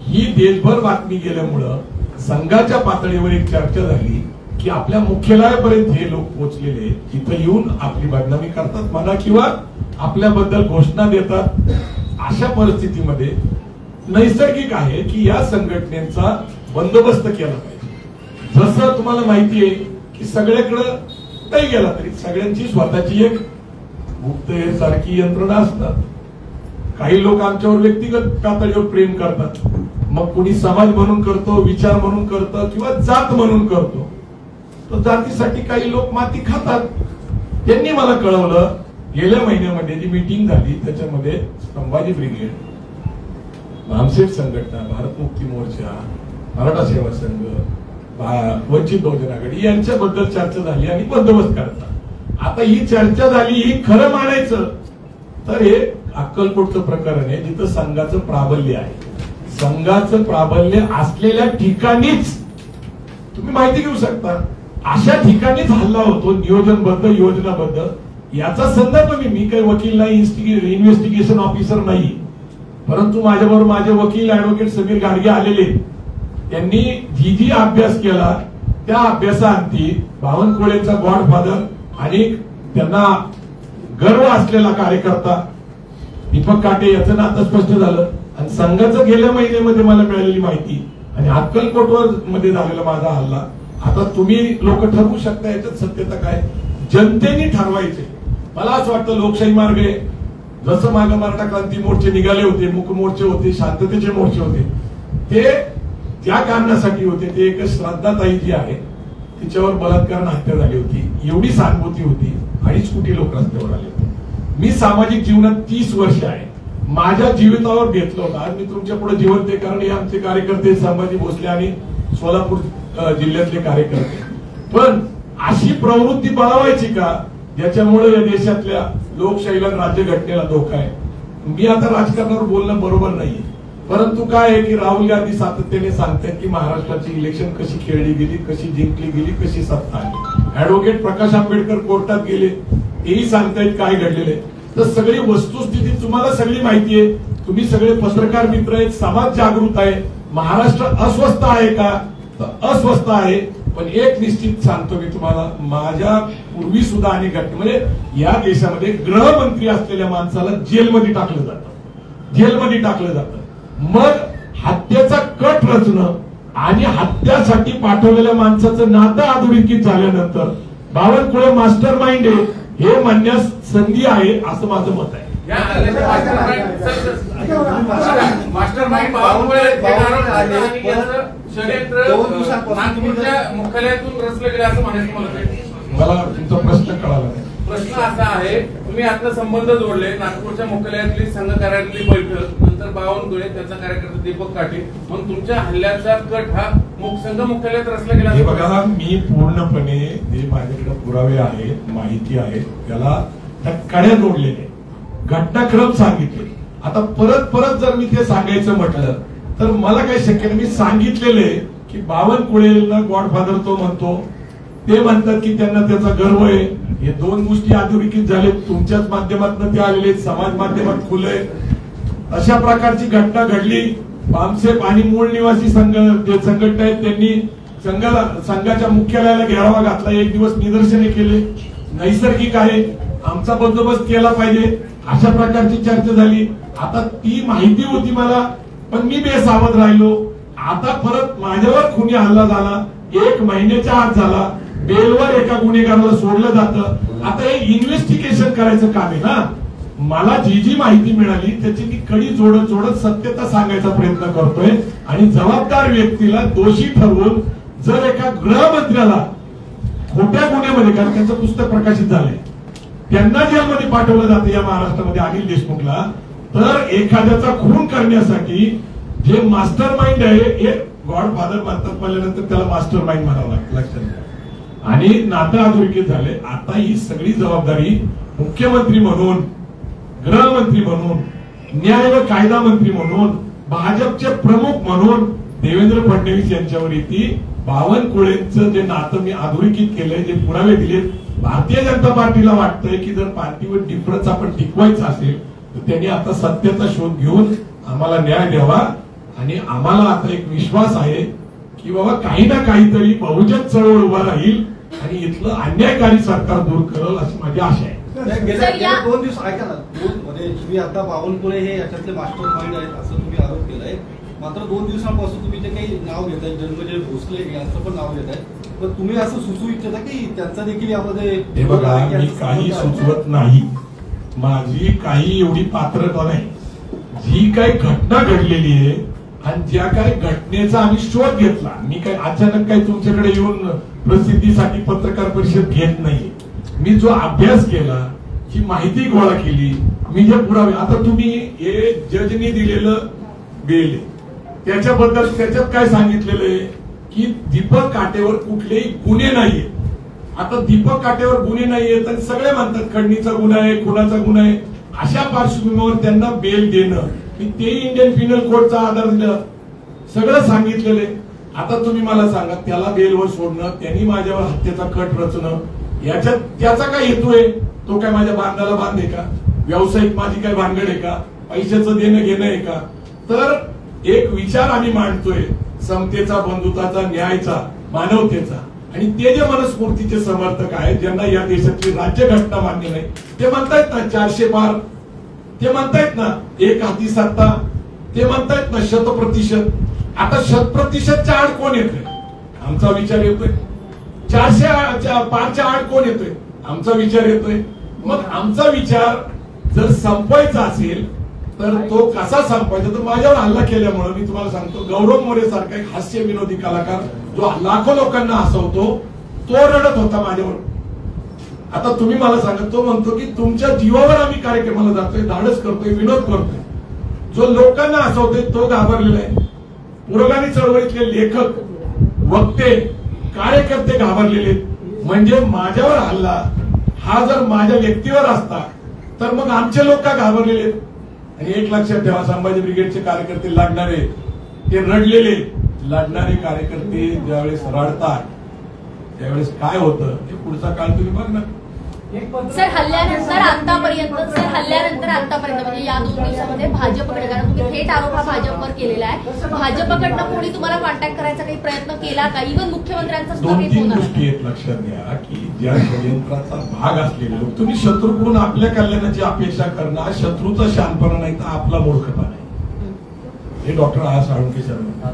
ही देशभर बातमी गेल्यामुळं संघाच्या पातळीवर एक चर्चा झाली की आपल्या मुख्यालयापर्यंत हे लोक पोहोचलेले इथं येऊन आपली बदनामी करतात म्हणा किंवा आपल्याबद्दल घोषणा देतात. अशा परिस्थितीमध्ये नैसर्गिक आहे की या संघटनेचा बंदोबस्त केला पाहिजे. जसं तुम्हाला माहिती आहे की सगळ्याकडं नाही गेला तरी सगळ्यांची स्वतःची एक गुप्तहेर सारखी यंत्रणा असतात. काही लोक आमच्यावर व्यक्तिगत पातळीवर प्रेम करतात, मग कोणी समाज म्हणून करतो, विचार म्हणून करतं किंवा जात म्हणून करतो. तर जातीसाठी काही लोक माती खातात. त्यांनी मला कळवलं गेल्या महिन्यामध्ये जी मीटिंग झाली त्याच्यामध्ये संभाजी ब्रिगेड, भामसेफ संघटना, भारत मुक्ती मोर्चा, मराठा सेवा संघ, वंचित बहुजन आघाडी यांच्याबद्दल चर्चा झाली आणि बंदोबस्त करता. आता ही चर्चा झाली, ही खरं मानायचं तर हे अक्कलकोटचं प्रकरण आहे जिथं संघाचं प्राबल्य आहे. संघाचं प्राबल्य असलेल्या ठिकाणीच तुम्ही माहिती घेऊ शकता. अशा ठिकाणीच हल्ला होतो नियोजनबद्ध योजनाबद्ध. याचा संदर्भ मी काही वकील नाही, इन्व्हेस्टिगेशन ऑफिसर नाही, परंतु माझ्याबरोबर माझे वकील ऍडव्होकेट समीर गाडगे आलेले. त्यांनी जी अभ्यास केला त्या अभ्यासाअंती बावनकुळेचा गॉडफादर आणि त्यांना गर्व असलेला कार्यकर्ता दीपक काटे याचं नातं स्पष्ट झालं. आणि संघाचं गेल्या महिन्यामध्ये मला मिळालेली माहिती आणि अक्कलकोटवर मध्ये झालेला माझा हल्ला. आता तुम्ही लोक ठरवू शकता याच्यात सत्यता काय, जनतेने ठरवायचे. मला असं वाटतं लोकशाही मार्ग आहे. जसं मागे मराठा क्रांती मोर्चे निघाले होते, मूक मोर्चे होते, शांततेचे मोर्चे होते, ते त्या कारणासाठी होते. ते एक श्रद्धाताई जी आहे तिच्यावर बलात्काराने हत्या झाली होती, एवढी सहानुभूती होती, 2.5 कोटी लोक रस्त्यावर आले होते. मी सामाजिक जीवनात 30 वर्ष आहे, माझ्या जीवितावर घेतलं होतं. आज मी तुमच्या पुढे जिवंत आहे कारण हे आमचे कार्यकर्ते संभाजी भोसले आणि सोलापूर जिल्ह्यातले कार्यकर्ते. पण अशी प्रवृत्ती बळावायची का ज्याच्यामुळे या देशातल्या लोकशाहीला राज्यघटनेला धोका आहे. मी आता राजकारणावर बोलणं बरोबर नाहीये, परंतु काय आहे की राहुल गांधी सातत्याने सांगतात की महाराष्ट्राची इलेक्शन कशी खेळली गेली, कशी जिंकली गेली, कशी सत्ता आली. ऍडव्होकेट प्रकाश आंबेडकर कोर्टात गेले, तेही सांगतायत काय घडलेले. तर सगळी वस्तुस्थिती तुम्हाला सगळी माहिती आहे. तुम्ही सगळे पत्रकार मित्र आहेत, समाज जागृत आहे. महाराष्ट्र अस्वस्थ आहे का, तर अस्वस्थ आहे. पण एक निश्चित सांगतो मी तुम्हाला, माझ्या पूर्वी सुद्धा अनेक घटना म्हणजे या देशामध्ये गृहमंत्री असलेल्या माणसाला जेलमध्ये टाकलं जातं, जेलमध्ये टाकलं जातं. मग हत्येचा कट रचणं आणि हत्यासाठी पाठवलेल्या माणसाचं नातं अधोरेखित झाल्यानंतर बावनकुळे मास्टर माइंड आहे हे म्हणण्यास संधी आहे असं माझं मत आहे. मास्टर माइंड नागपूरच्या मुख्यालयातून रचलं गेलं असं म्हणायचं मला तुमचा प्रश्न कळाला नाही. प्रश्न असा आहे, तुम्ही आता संबंध जोडले नागपूरच्या मुख्यालयातली संघ कार्यालयातली बैठक, नंतर बावनकुळे त्याचा कार्यकर्ता दीपक काटे, मग तुमच्या हल्ल्याचा कट हा संघ मुख्यालयात रचला गेला. हे बघा, मी पूर्णपणे जे माझ्याकडे पुरावे आहेत, माहिती आहे, त्याला त्या कड्या जोडलेले, घटनाक्रम सांगितले. आता परत परत जर मी ते सांगायचं म्हटलं तर मला काही शक्य नाही. मी सांगितलेले की बावनकुळेला गॉडफादर तो म्हणतो, ते म्हणतात की त्यांना त्याचा गर्व आहे. हे दोन गोष्टी अधोरेखित झालेत. तुमच्याच माध्यमातून ते आलेले, समाज माध्यमात खुले. अशा प्रकारची घटना घडली. बामसेप आणि मूळ निवासी संघ जे संघटना आहेत त्यांनी संघाच्या मुख्यालयाला घेरावा घातला. एक दिवस निदर्शने केले. नैसर्गिक आहे, आमचा बंदोबस्त केला पाहिजे अशा प्रकारची चर्चा झाली. आता ती माहिती होती मला, पण मी बेसावध राहिलो. आता परत माझ्यावर खुनी हल्ला झाला. 1 महिन्याच्या आत झाला. बेलवर एका गुन्हेगाराला सोडलं जातं. आता हे इन्व्हेस्टिगेशन करायचं काम आहे ना. मला जी माहिती मिळाली त्याची मी कडी जोडत जोडत सत्यता सांगायचा प्रयत्न करतोय. आणि जबाबदार व्यक्तीला दोषी ठरवून जर एका गृहमंत्र्याला खोट्या गुन्ह्यामध्ये, कारण त्यांचं पुस्तक प्रकाशित झालंय, त्यांना जेलमध्ये पाठवलं जातं या महाराष्ट्रामध्ये अनिल देशमुखला, तर एखाद्याचा खून करण्यासाठी जे मास्टर माइंड आहे, हे गॉडफादर म्हणतात म्हणल्यानंतर त्याला मास्टर माइंड म्हणावं लागतं. लक्षात घ्या. आणि नातं अधोरेखित झाले. आता ही सगळी जबाबदारी मुख्यमंत्री म्हणून, गृहमंत्री म्हणून, न्याय व कायदा मंत्री म्हणून, भाजपचे प्रमुख म्हणून देवेंद्र फडणवीस यांच्यावर येते. बावनकुळेंचं जे नातं मी अधोरेखित केलंय, जे पुरावे दिलेत, भारतीय जनता पार्टीला वाटतंय की जर पार्टीवर डिफरन्स आपण टिकवायचा असेल तर त्यांनी आता सत्याचा शोध घेऊन आम्हाला न्याय द्यावा. आणि आम्हाला आता एक विश्वास आहे की बाबा काही ना काहीतरी बहुजन चळवळ उभा राहील आणि इथलं अन्यायकारी सरकार दूर करेल अशी माझी आशा आहे. गेल्या 2 दिवस ऐका ना, म्हणजे तुम्ही आता बावनकुळे हे याच्यातले मास्टर माइंड आहेत असं तुम्ही आरोप केलाय. मात्र 2 दिवसांपासून तुम्ही जे काही नाव घेताय, जन्मजय भोसले यांचं पण नाव घेताय, पण तुम्ही असं सुचवू इच्छिता की त्यांचा देखील यामध्ये? हे बघा, मी काही सुचवत नाही. माझी काही एवढी पात्रता नाही. जी काही घटना घडलेली आहे आणि ज्या काही घटनेचा आम्ही शोध घेतला, मी काही अचानक काही तुमच्याकडे येऊन प्रसिद्धीसाठी पत्रकार परिषद घेत नाही. मी जो अभ्यास केला, जी माहिती गोळा केली, मी जे पुरावे, आता तुम्ही हे जजनी दिलेलं बेल त्याच्याबद्दल त्याच्यात काय सांगितलेलं आहे की दीपक काटेवर कुठलेही गुन्हे नाहीये. आता दीपक काटेवर गुन्हे नाहीये तर सगळे म्हणतात खंडणीचा गुन्हा आहे, खुनाचा गुन्हा आहे. अशा पार्श्वभूमीवर त्यांना बेल देणं, ते इंडियन पिनल कोडचा आधार दिलं, सगळं सांगितलेलं आहे. आता तुम्ही मला सांगा, त्याला बेलवर सोडणं, त्यांनी माझ्यावर हत्येचा कट रचणं, याच्यात त्याचा काय हेतू आहे? तो काय माझ्या बांधाला बांध आहे का? व्यावसायिक माझी काय भानगड आहे का? पैशाचं देणं घेणं आहे का? तर एक विचार आम्ही मांडतोय, समतेचा, बंधुताचा, न्यायाचा, मानवतेचा. आणि ते जे मनस्फूर्तीचे समर्थक आहेत, ज्यांना या देशातली राज्यघटना मान्य नाही, ते म्हणतायत ना 400 पार, ते म्हणतायत ना 1 हाती सत्ता, ते म्हणतायत ना 100%. आता 100%च्या आड कोण येतोय? आमचा विचार येतोय. 400 पारच्या आड कोण येतोय? आमचा विचार येतोय. मग आमचा विचार जर संपवायचा असेल तर तो कसा संपवायचा? तर माझ्यावर हल्ला केल्यामुळे मी तुम्हाला सांगतो, गौरव मोरे सारखा एक हास्य विनोदी कलाकार जो लाखो लोकांना हसवतो, तो रडत होता माझ्यावर. आता तुम्ही मला सांगा, तो म्हणतो की तुमच्या जीवावर आम्ही कार्यक्रमाला जातोय, धाडस करतोय, विनोद करतोय. जो लोकांना हसवतोय तो घाबरलेला आहे. पुरोगामी चळवळीतले लेखक, वक्ते, कार्यकर्ते घाबरलेले. म्हणजे माझ्यावर हल्ला हा जर माझ्या व्यक्तीवर असता तर मग आमचे लोक का घाबरलेले? आणि एक लक्षात ठेवा, संभाजी ब्रिगेडचे कार्यकर्ते लढणारे, ते रडलेले. लढणारे कार्यकर्ते ज्यावेळेस रडतात त्यावेळेस काय होतं ते पुढचा काळ तुम्ही बघणार. सर हल्ल्यानंतर आतापर्यंत म्हणजे या 2 दिवसामध्ये भाजपकडे, कारण तुम्ही थेट आरोप हा भाजपवर केलेला आहे, भाजपकडनं कोणी तुम्हाला कॉन्टॅक्ट करायचा काही प्रयत्न केला का? इव्हन मुख्यमंत्र्यांचा 2-3 गोष्टी आहेत लक्षात घ्या की ज्या षडयंत्राचा भाग असलेले लोक, तुम्ही शत्रूकडून आपल्या कल्याणाची अपेक्षा करणं शत्रूचा शानपणा नाही तर आपला मूर्खपणा आहे. हे डॉक्टर आ साळुंखे सर म्हणतात.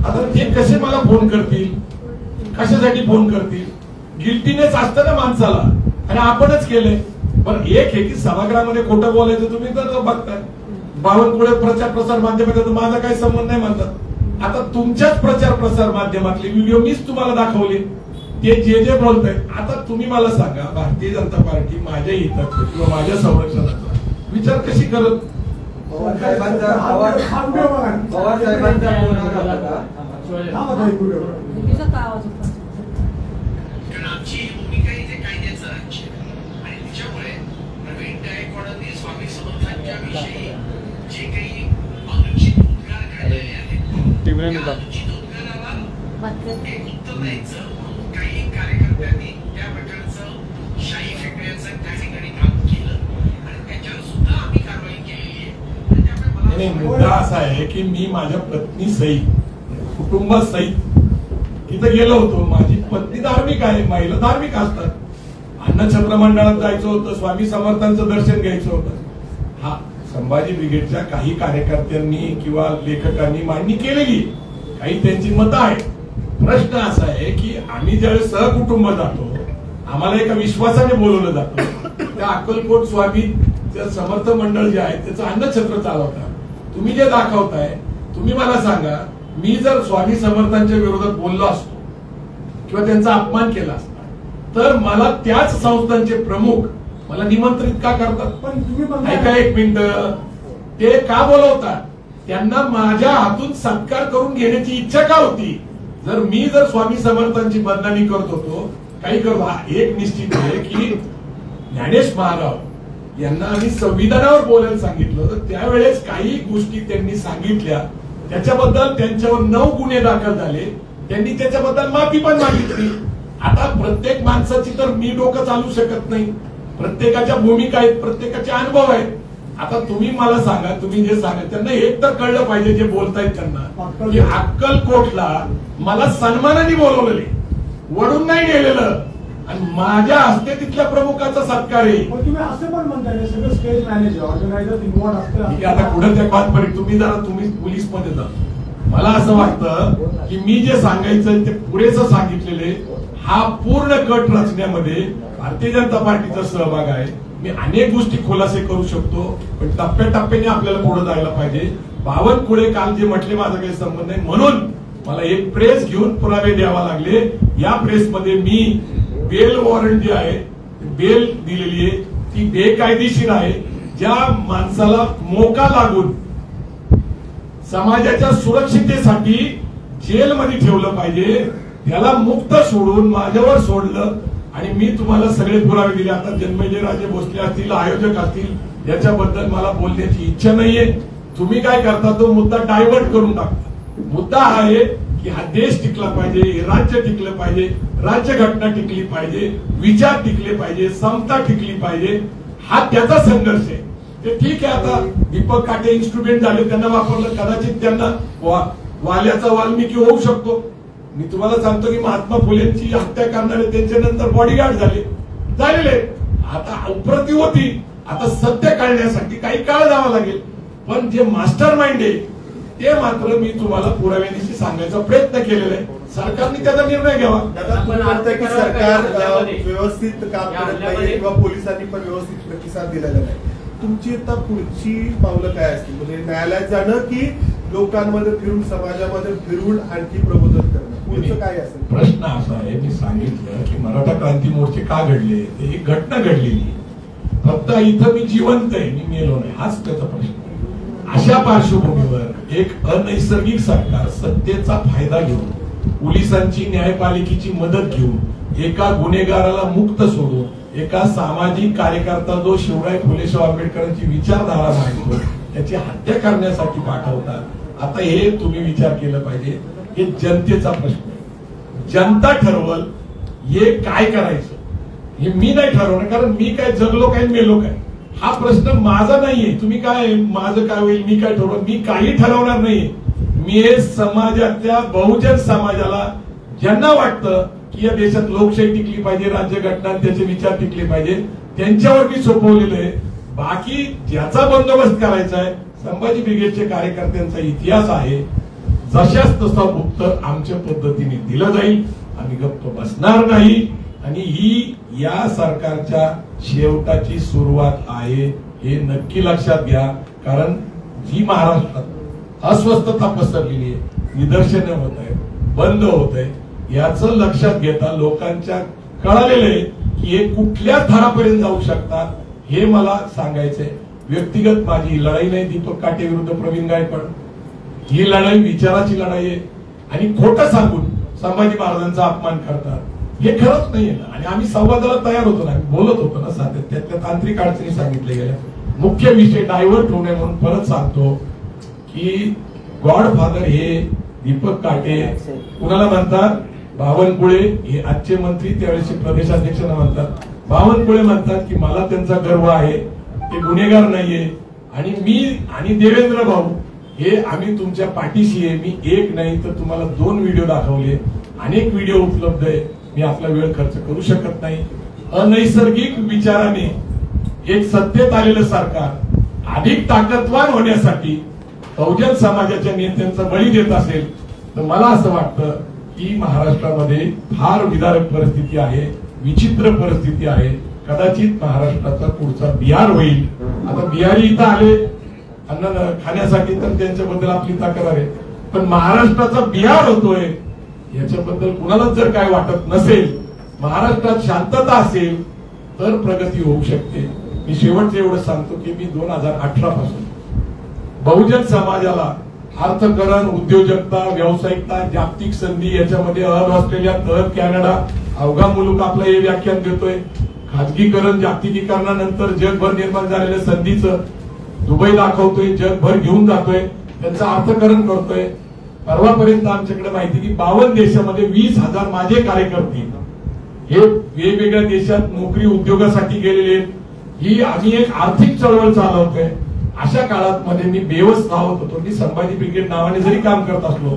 आता ते कसे मला फोन करतील? कशासाठी फोन करतील? गिल्टीनेस असतं ना माणसाला, आणि आपणच केलंय. पण एक आहे की सभागृहामध्ये खोटं बोलायचं तुम्ही तर बघताय. बावनकुळे प्रचार प्रसार माध्यमात माझा काही संबंध नाही म्हणतात. आता तुमच्याच प्रचार प्रसार माध्यमातले व्हिडिओ मीच तुम्हाला दाखवले, ते जे बोलताय. आता तुम्ही मला सांगा, भारतीय जनता पार्टी माझ्या हिताचा किंवा माझ्या संरक्षणाचा विचार कशी करत? पवार साहेबांचा आमची भूमिका इथे कायद्याचं राज्य आणि त्याच्यामुळे प्रवीण गायकवाडांनी स्वामी समर्थांच्या विषयी जे काही अनुचित उद्गार काढलेले आहेत, त्या अनुचित उद्गाराला एक उत्तर द्यायचं काही कार्यकर्ते त्यांनी त्या प्रकारचं शाई फेकण्याचं त्या ठिकाणी काम केलं आणि त्याच्यावर सुद्धा आम्ही कारवाई केलेली आहे. आणि त्यामुळे नाही, मला मुद्दा असा आहे की मी माझ्या पत्नी सहित कुटुंबासहित तिथं गेलो होतो. माझी पत्नी धार्मिक आहे, महिला धार्मिक असतात. अन्नछत्र मंडळात जायचं होतं, स्वामी समर्थांचं दर्शन घ्यायचं होतं. हा संभाजी ब्रिगेडच्या काही कार्यकर्त्यांनी किंवा लेखकांनी मांडणी केलेली, काही त्यांची मतं आहेत. प्रश्न असा आहे की आम्ही ज्यावेळेस सहकुटुंब जातो, आम्हाला एका विश्वासाने बोलवलं जातं. त्या अक्कलकोट स्वामी समर्थ मंडळ जे आहे त्याचं अन्नछत्र चालवतात. तुम्ही जे दाखवताय, तुम्ही मला सांगा, मी जर स्वामी समर्थांच्या विरोधात बोललो असतो किंवा त्यांचा अपमान केला असता तर मला त्याच संस्थांचे प्रमुख मला निमंत्रित का करतात? पण तुम्ही ऐका एक मिनिट, ते का बोलवतात? त्यांना माझ्या हातून सत्कार करून घेण्याची इच्छा का होती? जर स्वामी समर्थांची बदनामी करत होतो, काही करतो, एक निश्चित आहे की ज्ञानेश महाराज यांना आम्ही संविधानावर बोलायला सांगितलं, तर त्यावेळेस काही गोष्टी त्यांनी सांगितल्या, त्याच्याबद्दल त्यांच्यावर 9 गुन्हे दाखल झाले. त्यांनी त्याच्याबद्दल माफी पण मागितली. आता प्रत्येक माणसाची तर मी डोकं चालू शकत नाही. प्रत्येकाच्या भूमिका आहेत, प्रत्येकाचे अनुभव आहेत. आता तुम्ही मला सांगा, तुम्ही जे सांगा त्यांना एक तर कळलं पाहिजे जे बोलतायत त्यांना की अक्कलकोटला मला सन्मानाने बोलवलेले, वडून नाही गेलेलं, आणि माझ्या हस्ते तिथल्या प्रमुखाचा सत्कार आहे. तुम्ही असं पण म्हणताय सगळं स्टेज मॅनेजर ऑर्गनायझर इन्व्हॉल्व असतं. आता पुढे त्या कॉन्फरन्स तुम्ही पोलीस मध्ये जा. मला असं वाटतं की मी जे सांगायचं ते पुरेसं सांगितलेले. हा पूर्ण कट रचण्यामध्ये भारतीय जनता पार्टीचा सहभाग आहे. मी अनेक गोष्टी खुलासे करू शकतो, पण टप्प्याटप्प्याने आपल्याला पुढे जायला पाहिजे. बावनकुळे काल जे म्हटले माझा काही संबंध नाही, म्हणून मला एक प्रेस घेऊन पुरावे द्यावा लागले. या प्रेसमध्ये मी बेल वॉरंट जे आहे, बेल दिलेली आहे, ती बेकायदेशीर आहे. ज्या माणसाला मोका लागून समाजाच्या सुरक्षितेसाठी जेलमध्ये ठेवलं पाहिजे, त्याला मुक्त सोडून माझ्यावर सोडलं आणि मी तुम्हाला सगळे पुरावे दिले. आता जन्मेजयराजे भोसले असतील, आयोजक असतील, याच्याबद्दल मला बोलण्याची इच्छा नाहीये. तुम्ही काय करता, तो मुद्दा डायव्हर्ट करून टाकता. मुद्दा हा आहे की हा देश टिकला पाहिजे, हे राज्य टिकलं पाहिजे, राज्यघटना टिकली पाहिजे, विचार टिकले पाहिजे, समता टिकली पाहिजे. हा त्याचा संघर्ष आहे. ते ठीक आहे. आता दीपक काटे इन्स्ट्रुमेंट झाले, त्यांना वापरलं, कदाचित त्यांना वाल्याचा वाल्मिकी होऊ शकतो. मी तुम्हाला सांगतो की महात्मा फुलेंची हत्या करणारे त्यांच्या नंतर बॉडीगार्ड झालेले. आता अप्रतिम होती. आता सत्य काढण्यासाठी काही काळ जावा लागेल, पण जे मास्टर माइंड आहे ते मात्र मी तुम्हाला पुराव्यानिशी सांगायचा प्रयत्न केलेला आहे. सरकारने त्याचा निर्णय घ्यावा. आपण म्हणताय की सरकार व्यवस्थित काम करत नाही किंवा पोलिसांनी पण व्यवस्थित प्रतिसाद दिलेला नाही. तुमची आता पुढची पावलं काय असतील? म्हणजे न्यायालयात जाणं की लोकांमध्ये फिरून, समाजामध्ये फिरून आणखी प्रबोधन करणं, पुढचं काय असेल? प्रश्न असा आहे, मी सांगितलं की मराठा क्रांती मोर्चे का घडले, ते एक घटना घडलेली. फक्त इथं मी जिवंत आहे, मी मेलो नाही, हाच त्याचा प्रश्न. अशा पार्श्वभूमीवर एक अनैसर्गिक सरकार सत्तेचा फायदा घेऊन, पोलिसांची न्यायपालिकेची मदत घेऊन, एका गुन्हेगाराला मुक्त सोडून, एका सामाजिक कार्यकर्ता जो शिवराय फुलेशाह आंबेडकरांची विचारधारा मांडतो त्याची हत्या करण्यासाठी पाठवतात. आता हे तुम्ही विचार केला पाहिजे. हे जनतेचा प्रश्न आहे. जनता ठरवल हे काय करायचं, हे मी नाही ठरवणार. कारण मी काय जगलो काय मेलो काय हा प्रश्न माझा नाहीये. तुम्ही काय, माझं काय होईल, मी काय ठरवणार, मी काही ठरवणार नाहीये. मी हे समाजातल्या बहुजन समाजाला ज्यांना वाटतं की या देशात लोकशाही टिकली पाहिजे, राज्यघटना त्याचे विचार टिकले पाहिजे, त्यांच्यावर मी सोपवलेलं आहे. बाकी ज्याचा बंदोबस्त करायचा आहे, संभाजी ब्रिगेडच्या कार्यकर्त्यांचा इतिहास आहे, जशाच तसा उत्तर आमच्या पद्धतीने दिलं जाईल. आम्ही गप्प बसणार नाही. आणि ही या सरकारच्या शेवटाची सुरुवात आहे, हे नक्की लक्षात घ्या. कारण जी महाराष्ट्रात अस्वस्थता पसरलेली आहे, निदर्शनं होत आहे, बंद होत आहे, याचं लक्षात घेता लोकांच्या कळालेलं आहे की हे कुठल्या थरापर्यंत जाऊ शकतात, हे मला सांगायचंय. व्यक्तिगत माझी लढाई नाही दीपक काटे विरुद्ध प्रवीण गायकवाड, ही लढाई विचाराची लढाई आहे. आणि खोटं सांगून संभाजी महाराजांचा अपमान करतात हे खरंच नाहीये ना. आणि आम्ही संवादाला तयार होतो ना, बोलत होतो ना, त्यातल्या तांत्रिक अडचणी सांगितल्या गेल्या. मुख्य विषय डायव्हर्ट होऊ नये म्हणून परत सांगतो की गॉडफादर हे दीपक काटे कुणाला म्हणतात, बावनकुळे हे आजचे मंत्री त्यावेळेचे प्रदेशाध्यक्षांना म्हणतात. बावनकुळे म्हणतात की मला त्यांचा गर्व आहे, ते गुन्हेगार नाहीये आणि मी आणि देवेंद्र भाऊ हे आम्ही तुमच्या पाठीशी आहे. मी एक नाही तर तुम्हाला 2 व्हिडिओ दाखवले, अनेक व्हिडिओ उपलब्ध आहे. मी आपला वेळ खर्च करू शकत नाही. अनैसर्गिक विचाराने एक सत्तेत आलेलं सरकार अधिक ताकदवान होण्यासाठी बहुजन समाजाच्या नेत्यांचा बळी देत असेल तर मला असं वाटतं की महाराष्ट्रामध्ये फार विदारक परिस्थिती आहे, विचित्र परिस्थिती आहे. कदाचित महाराष्ट्राचा पुढचा बिहार होईल. आता बिहारी इथं आले अन्न खाण्यासाठी तर त्यांच्याबद्दल आपली तक्रार आहे, पण महाराष्ट्राचा बिहार होतोय याच्याबद्दल कुणालाच जर काय वाटत नसेल, महाराष्ट्रात शांतता असेल तर प्रगती होऊ शकते. मी शेवटचं एवढं सांगतो की मी 2018 पासून बहुजन समाजाला अर्थकरण, उद्योजकता, व्यावसायिकता, जागतिक संधी याच्यामध्ये ऑस्ट्रेलिया, कॅनडा, अवघा मुलूक आपलं हे व्याख्यान देतोय. खाजगीकरण, जागतिकीकरणानंतर जगभर निर्माण झालेल्या संधीचं दुबई दाखवतोय, जगभर घेऊन जातोय, त्यांचं अर्थकरण करतोय. परवापर्यंत आमच्याकडे माहिती की 52 देशामध्ये 20,000 माझे कार्यकर्ते हे वेगवेगळ्या देशात नोकरी उद्योगासाठी गेलेले. ही आम्ही एक आर्थिक चळवळ चालवतोय. अशा काळात मध्ये मी बेवस राहत होतो. मी संभाजी ब्रिगेड नावाने जरी काम करत असलो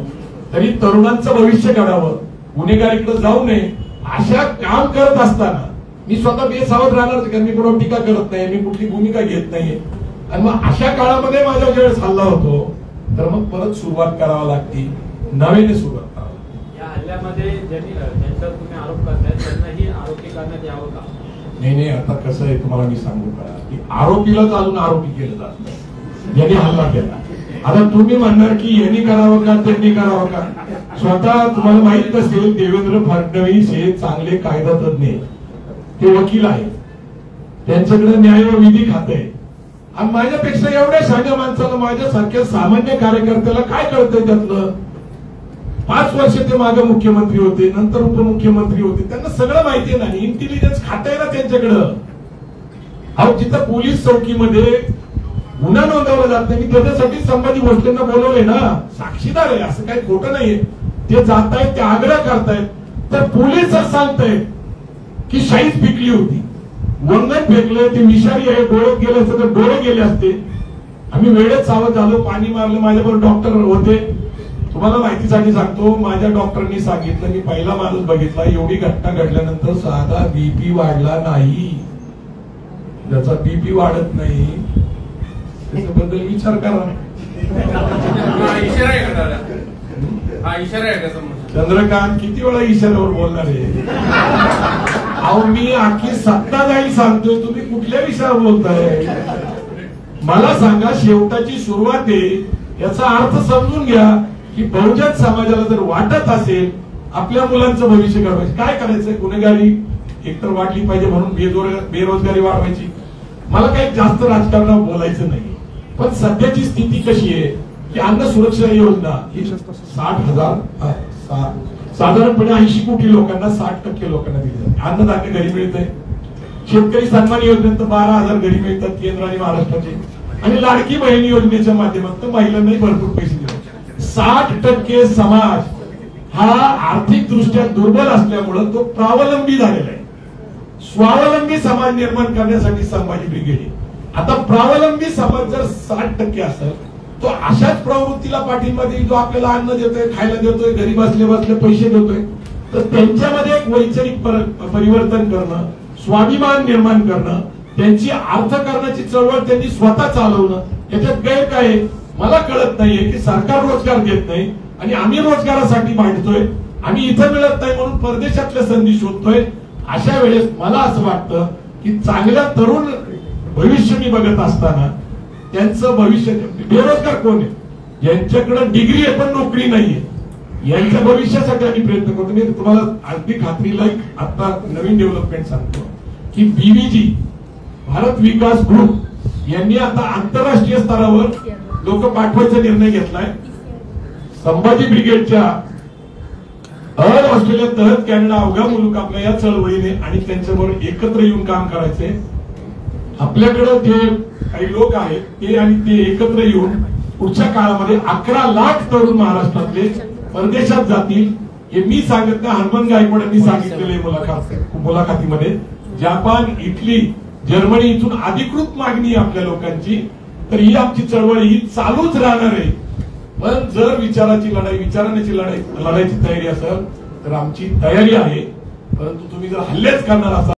तरी तरुणांचं भविष्य घडावं, गुन्हेगारीकडे जाऊ नये, अशा काम करत असताना मी स्वतः बेसावध राहणार, कारण मी कोणावर टीका करत नाही, मी कुठली भूमिका घेत नाहीये. आणि मग अशा काळामध्ये माझा वेळ हल्ला होतो तर मग परत सुरुवात करावी लागते, नव्याने सुरुवात करावी. या हल्ल्यामध्ये ज्यांच्यावर तुम्ही आरोप करताय त्यांनाही आरोपी करण्यात यावं का? नाही, आता कसं आहे तुम्हाला मी सांगू का की आरोपीला चालून आरोपी केलं जातं, यांनी हल्ला केला. आता तुम्ही म्हणणार की यांनी करावं का त्यांनी करावं का? स्वतः तुम्हाला माहित असेल देवेंद्र फडणवीस हे चांगले कायदा तज्ञ, ते वकील आहेत, त्यांच्याकडे न्याय व विधी खाते आहे. आणि माझ्यापेक्षा एवढ्या साध्या माणसाला, माझ्यासारख्या सामान्य कार्यकर्त्याला काय कळतंय त्यातलं? 5 वर्ष ते मागे मुख्यमंत्री होते, नंतर उपमुख्यमंत्री होते, त्यांना सगळं माहिती आहे ना. इंटेलिजन्स खातं आहे ना त्यांच्याकडं. अहो, जिथं पोलीस चौकीमध्ये गुन्हा नोंदवला जात नाही, मी त्याच्यासाठी संभाजी भोसलेंना बोलवले ना, साक्षीदार आहे, असं काही खोटं नाहीये. ते जात आहेत, ते आग्रह करतायत, तर पोलीस सांगतायत की शाईच पिकली होती, वंगण फेकलं, ते विषारी आहे, डोळ्यात गेले असते तर डोळे गेले असते. आम्ही वेळेत सावध झालो, पाणी मारलं. माझ्याबरोबर डॉक्टर होते. तुम्हाला माहितीसाठी सांगतो, माझ्या डॉक्टरांनी सांगितलं, मी पहिला माणूस बघितला एवढी घटना घडल्यानंतर साधा बीपी वाढला नाही. ज्याचा बीपी वाढत नाही त्याच्याबद्दल विचार करा. चंद्रकांत किती वेळा इशाऱ्यावर बोलणार आहे? अहो, मी आखी सत्ता जाईल सांगतोय, तुम्ही कुठल्या विषयावर बोलताय? मला सांगा, शेवटाची सुरुवात आहे याचा अर्थ समजून घ्या की बहुजन समाजाला जर वाटत असेल आपल्या मुलांचं भविष्य घडवायचं, काय करायचंय? गुन्हेगारी एकतर वाढली पाहिजे म्हणून बेरोजगारी वाढवायची. मला काही जास्त राजकारणावर बोलायचं नाही, पण सध्याची स्थिती कशी आहे की अन्न सुरक्षा योजना ही 60,000 साधारणपणे 80 कोटी लोकांना, 60% लोकांना दिली जाते. अन्नधान्य घरी मिळतंय. शेतकरी सन्मान योजनेत 12,000 घरी मिळतात केंद्र आणि महाराष्ट्राचे. आणि लाडकी बहीण योजनेच्या माध्यमातून महिलांनाही भरपूर पैसे दिले. 60% समाज हा आर्थिक दृष्ट्या दुर्बल असल्यामुळे तो प्रावलंबी झालेला आहे. स्वावलंबी समाज निर्माण करण्यासाठी संभाजी ब्रिगेड आहे. आता प्रावलंबी समाज जर 60% असेल तो अशाच प्रवृत्तीला पाठिंबा देईल, जो आपल्याला अन्न देतोय, खायला देतोय, घरी बसले बसले पैसे देतोय. तर त्यांच्यामध्ये एक वैचारिक परिवर्तन करणं, स्वाभिमान निर्माण करणं, त्यांची अर्थकारणाची चळवळ त्यांनी स्वतः चालवणं, याच्यात गैर काय आहे मला कळत नाहीये. की सरकार रोजगार देत नाही आणि आम्ही रोजगारासाठी मांडतोय, आम्ही इथं मिळत नाही म्हणून परदेशातल्या संधी शोधतोय. अशा वेळेस मला असं वाटतं की चांगल्या तरुण भविष्य मी बघत असताना त्यांचं भविष्य, बेरोजगार कोण आहे, यांच्याकडे डिग्री आहे पण नोकरी नाहीये, यांच्या भविष्यासाठी आम्ही प्रयत्न करतो. मी तुम्हाला अगदी खात्रीला आता नवीन डेव्हलपमेंट सांगतो की बीव्हीजी भारत विकास ग्रुप यांनी आता आंतरराष्ट्रीय स्तरावर लोक पाठवायचा निर्णय घेतलाय. संभाजी ब्रिगेडच्या ऑस्ट्रेलिया, तहत कॅनडा, अवघा मुलूक आपल्या या चळवळीने आणि त्यांच्याबरोबर एकत्र येऊन काम करायचे. आपल्याकडे जे काही लोक आहेत ते आणि ते एकत्र येऊन पुढच्या काळामध्ये 11 लाख तरुण महाराष्ट्रातले परदेशात जातील हे मी सांगत नाही, हनुमान गायकवाडांनी सांगितलेले मुलाखतीमध्ये. जपान, इटली, जर्मनी इथून अधिकृत मागणी आहे आपल्या लोकांची. तर ही आमची चळवळ ही चालूच राहणार आहे. पण जर विचाराण्याची लढायची तयारी असेल तर आमची तयारी आहे. परंतु तुम्ही जर हल्लेच करणार असाल